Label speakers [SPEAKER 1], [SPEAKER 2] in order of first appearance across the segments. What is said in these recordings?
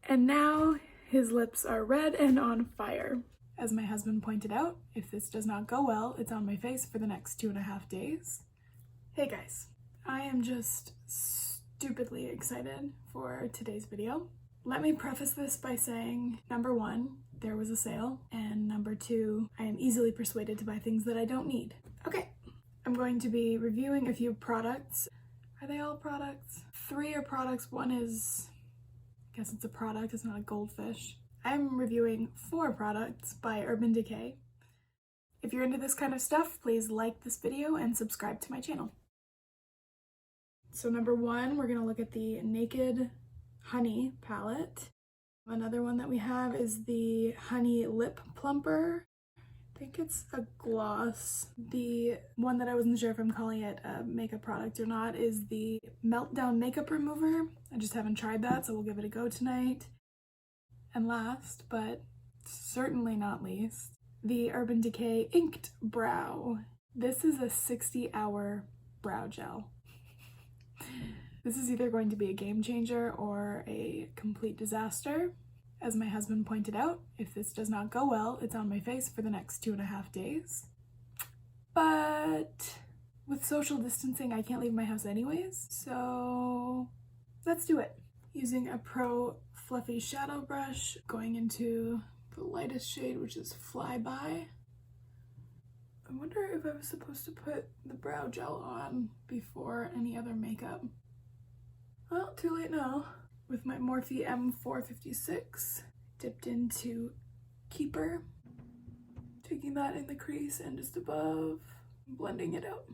[SPEAKER 1] And now his lips are red and on fire. As my husband pointed out, if this does not go well, it's on my face for the next 2.5 days. Hey guys, I am just stupidly excited for today's video. Let me preface this by saying, number one, there was a sale, and number two, I am easily persuaded to buy things that I don't need. Okay, I'm going to be reviewing a few products. Are they all products? 3 are products, one is, I guess it's a product, it's not a goldfish. I'm reviewing 4 products by Urban Decay. If you're into this kind of stuff, please like this video and subscribe to my channel. So number 1, we're gonna look at the Naked Honey palette. Another one that we have is the Honey Lip Plumper. I think it's a gloss. The one that I wasn't sure if I'm calling it a makeup product or not is the Meltdown makeup remover. I just haven't tried that, so we'll give it a go tonight. And last, but certainly not least, the Urban Decay Inked Brow. This is a 60-hour brow gel. This is either going to be a game changer or a complete disaster. As my husband pointed out, if this does not go well, it's on my face for the next 2.5 days. But with social distancing, I can't leave my house anyways, so let's do it. Using a Pro Fluffy Shadow Brush, going into the lightest shade, which is Flyby. I wonder if I was supposed to put the brow gel on before any other makeup. Well, too late now. With my Morphe M456, dipped into Keeper, taking that in the crease and just above, blending it out.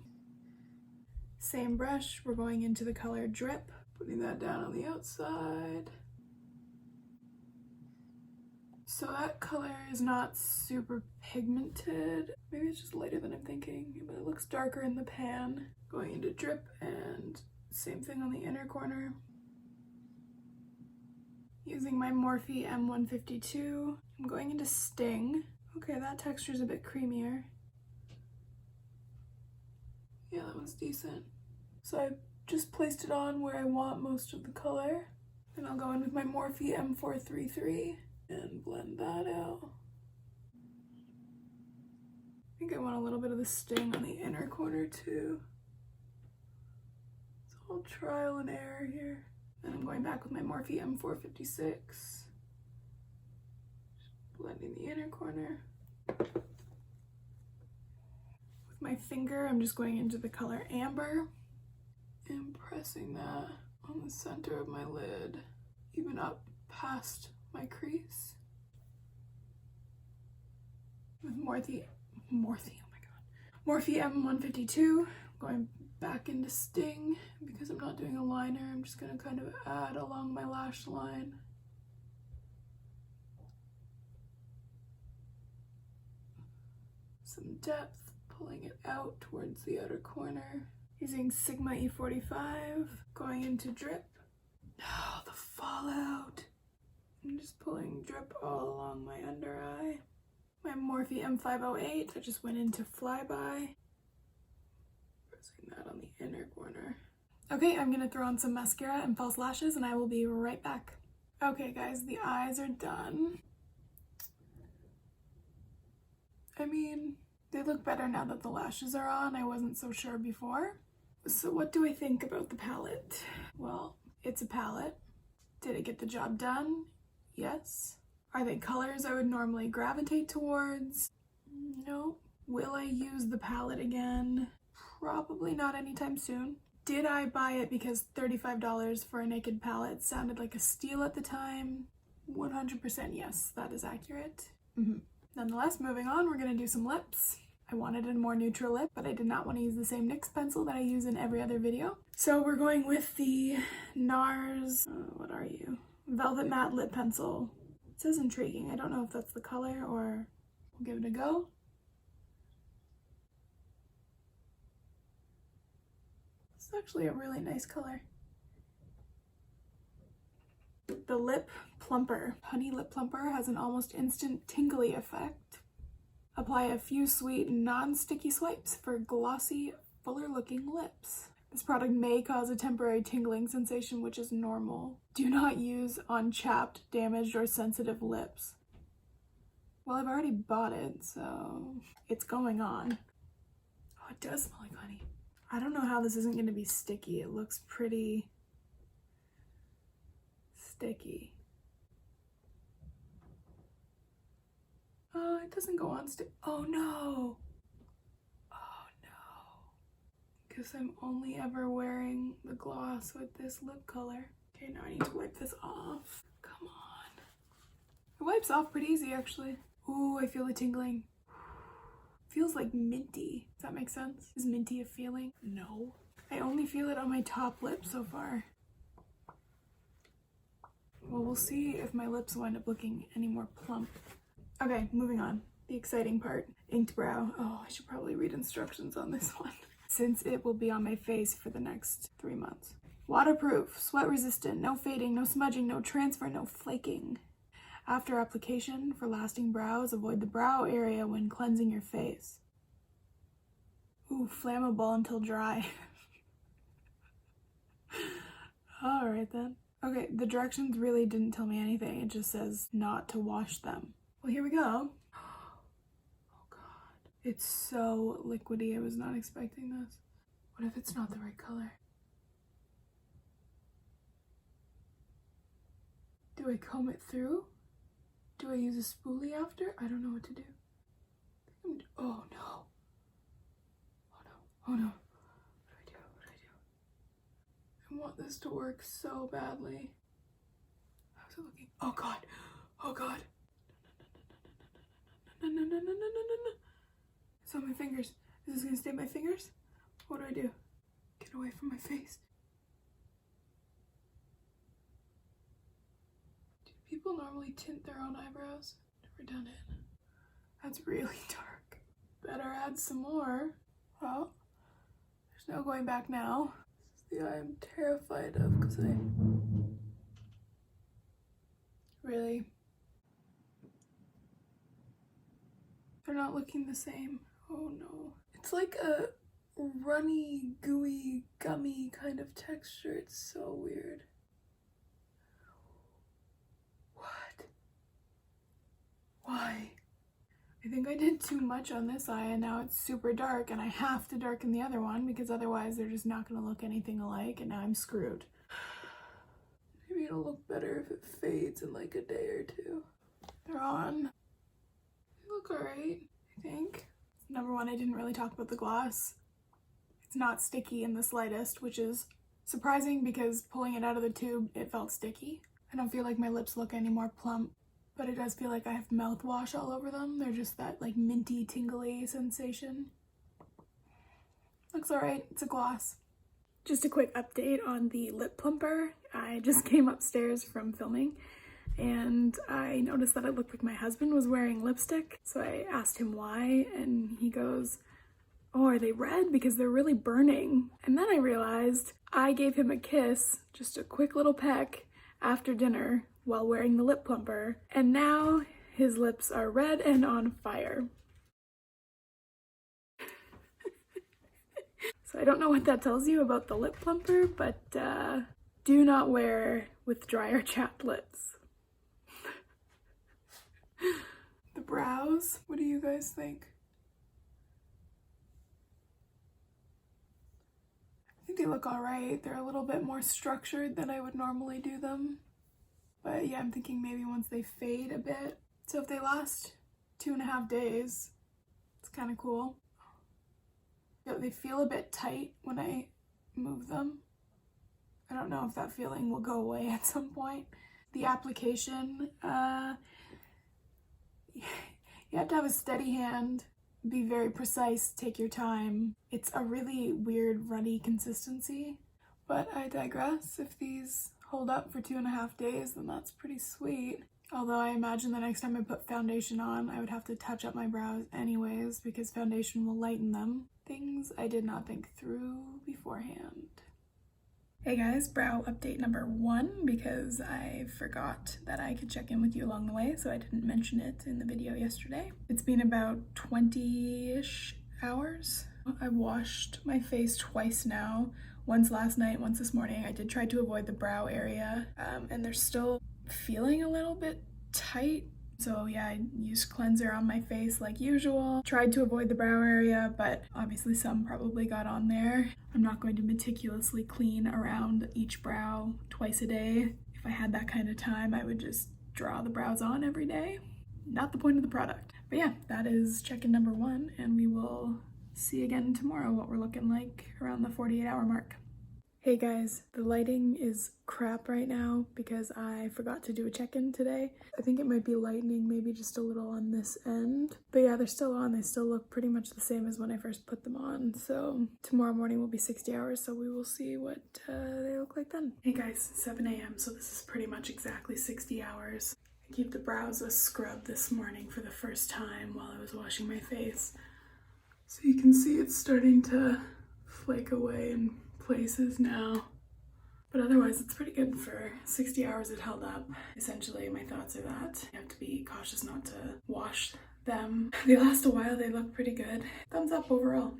[SPEAKER 1] Same brush, we're going into the color Drip, putting that down on the outside. So that color is not super pigmented. Maybe it's just lighter than I'm thinking, but it looks darker in the pan. Going into Drip and same thing on the inner corner. Using my Morphe M152, I'm going into Sting. Okay, that texture's a bit creamier. Yeah, that one's decent. So I just placed it on where I want most of the color. Then I'll go in with my Morphe M433 and blend that out. I think I want a little bit of the Sting on the inner corner too. It's all trial and error here. Then I'm going back with my Morphe M456. Just blending the inner corner. With my finger, I'm just going into the color Amber and pressing that on the center of my lid, even up past my crease. With Morphe, oh my god. Morphe M152, going back into Sting. Because I'm not doing a liner, I'm just gonna kind of add along my lash line. Some depth, pulling it out towards the outer corner. Using Sigma E45, going into Drip. Oh, the fallout. I'm just pulling Drip all along my under eye. My Morphe M508, I just went into Flyby. Pressing that on the inner corner. Okay, I'm gonna throw on some mascara and false lashes and I will be right back. Okay guys, the eyes are done. I mean, they look better now that the lashes are on. I wasn't so sure before. So what do I think about the palette? Well, it's a palette. Did it get the job done? Yes. Are they colors I would normally gravitate towards? No. Will I use the palette again? Probably not anytime soon. Did I buy it because $35 for a Naked palette sounded like a steal at the time? 100% yes, that is accurate. Nonetheless, moving on, we're gonna do some lips. I wanted a more neutral lip, but I did not want to use the same NYX pencil that I use in every other video. So we're going with the NARS, what are you? Velvet Matte Lip Pencil. It says intriguing. I don't know if that's the color or we'll give it a go. It's actually a really nice color. The Lip Plumper. Honey Lip Plumper has an almost instant tingly effect. Apply a few sweet, non-sticky swipes for glossy, fuller looking lips. This product may cause a temporary tingling sensation, which is normal. Do not use on chapped, damaged, or sensitive lips. Well, I've already bought it, so it's going on. Oh, it does smell like honey. I don't know how this isn't going to be sticky. It looks pretty sticky. Oh, it doesn't go on oh no! Oh no. Because I'm only ever wearing the gloss with this lip color. Okay, now I need to wipe this off. Come on. It wipes off pretty easy, actually. Ooh, I feel the tingling. Feels like minty. Does that make sense? Is minty a feeling? No. I only feel it on my top lip so far. Well, we'll see if my lips wind up looking any more plump. Okay, moving on. The exciting part. Inked brow. Oh, I should probably read instructions on this one, since it will be on my face for the next 3 months. Waterproof, sweat resistant, no fading, no smudging, no transfer, no flaking. After application, for lasting brows, avoid the brow area when cleansing your face. Ooh, flammable until dry. Alright then. Okay, the directions really didn't tell me anything. It just says not to wash them. Well, here we go. Oh god. It's so liquidy. I was not expecting this. What if it's not the right color? Do I comb it through? Do I use a spoolie after? I don't know what to do. Oh no. Oh no. Oh no. What do I do? What do I do? I want this to work so badly. How's it looking? Oh god. Oh god. No. It's on my fingers. Is this gonna stain my fingers? What do I do? Get away from my face. Do people normally tint their own eyebrows? Never done it. That's really dark. Better add some more. Well, there's no going back now. This is the eye I'm terrified of because really. They're not looking the same. Oh no. It's like a runny, gooey, gummy kind of texture. It's so weird. What? Why? I think I did too much on this eye and now it's super dark and I have to darken the other one because otherwise they're just not gonna look anything alike and now I'm screwed. Maybe it'll look better if it fades in like a day or two. They're on. Look alright, I think. Number one, I didn't really talk about the gloss. It's not sticky in the slightest, which is surprising because pulling it out of the tube, it felt sticky. I don't feel like my lips look any more plump, but it does feel like I have mouthwash all over them. They're just that like minty, tingly sensation. Looks alright, it's a gloss. Just a quick update on the Lip Plumper. I just came upstairs from filming and I noticed that it looked like my husband was wearing lipstick. So I asked him why and he goes, "Oh, are they red? Because they're really burning." And then I realized I gave him a kiss, just a quick little peck, after dinner while wearing the Lip Plumper. And now his lips are red and on fire. So I don't know what that tells you about the Lip Plumper, but do not wear with dry or chapped lips. The brows, what do you guys think? I think they look alright. They're a little bit more structured than I would normally do them. But yeah, I'm thinking maybe once they fade a bit. So if they last 2.5 days, it's kind of cool. They feel a bit tight when I move them. I don't know if that feeling will go away at some point. The application, you have to have a steady hand, be very precise, take your time. It's a really weird runny consistency, but I digress. If these hold up for 2.5 days, then that's pretty sweet. Although I imagine the next time I put foundation on, I would have to touch up my brows anyways because foundation will lighten them. Things I did not think through beforehand. Hey guys, brow update number 1 because I forgot that I could check in with you along the way, so I didn't mention it in the video yesterday. It's been about 20-ish hours. I've washed my face twice now once last night, once this morning. I did try to avoid the brow area, and they're still feeling a little bit tight. So yeah, I used cleanser on my face like usual. Tried to avoid the brow area, but obviously some probably got on there. I'm not going to meticulously clean around each brow twice a day. If I had that kind of time, I would just draw the brows on every day. Not the point of the product. But yeah, that is check-in number 1, and we will see again tomorrow what we're looking like around the 48-hour mark. Hey guys, the lighting is crap right now because I forgot to do a check-in today. I think it might be lightning, maybe just a little on this end. But yeah, they're still on. They still look pretty much the same as when I first put them on. So tomorrow morning will be 60 hours, so we will see what they look like then. Hey guys, 7 a.m., so this is pretty much exactly 60 hours. I gave the brows a scrub this morning for the first time while I was washing my face. So you can see it's starting to flake away and places now, but otherwise it's pretty good. For 60 hours it held up. Essentially my thoughts are that you have to be cautious not to wash them. They last a while, they look pretty good. Thumbs up overall.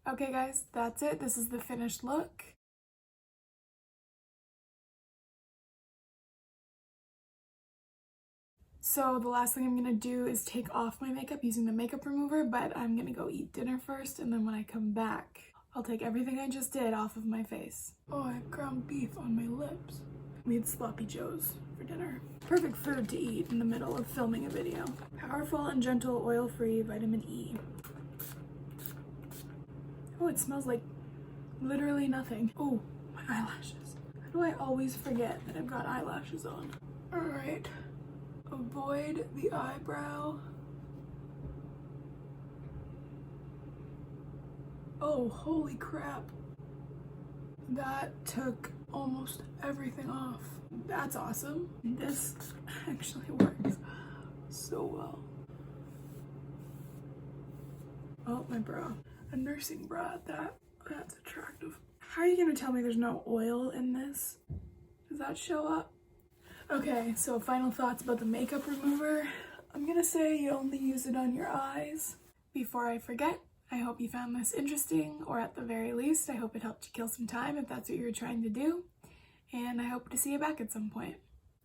[SPEAKER 1] Okay guys, that's it. This is the finished look. So the last thing I'm gonna do is take off my makeup using the makeup remover, but I'm gonna go eat dinner first, and then when I come back I'll take everything I just did off of my face. Oh, I have ground beef on my lips. We had sloppy joes for dinner. Perfect food to eat in the middle of filming a video. Powerful and gentle oil-free vitamin E. Oh, it smells like literally nothing. Oh, my eyelashes. How do I always forget that I've got eyelashes on? All right, avoid the eyebrow. Oh, holy crap. That took almost everything off. That's awesome. This actually works so well. Oh, my bra. A nursing bra at that. That's attractive. How are you gonna tell me there's no oil in this? Does that show up? Okay, so final thoughts about the makeup remover. I'm gonna say you only use it on your eyes. Before I forget, I hope you found this interesting, or at the very least, I hope it helped you kill some time if that's what you're trying to do. And I hope to see you back at some point.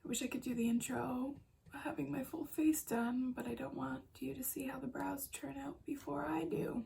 [SPEAKER 1] I wish I could do the intro having my full face done, but I don't want you to see how the brows turn out before I do.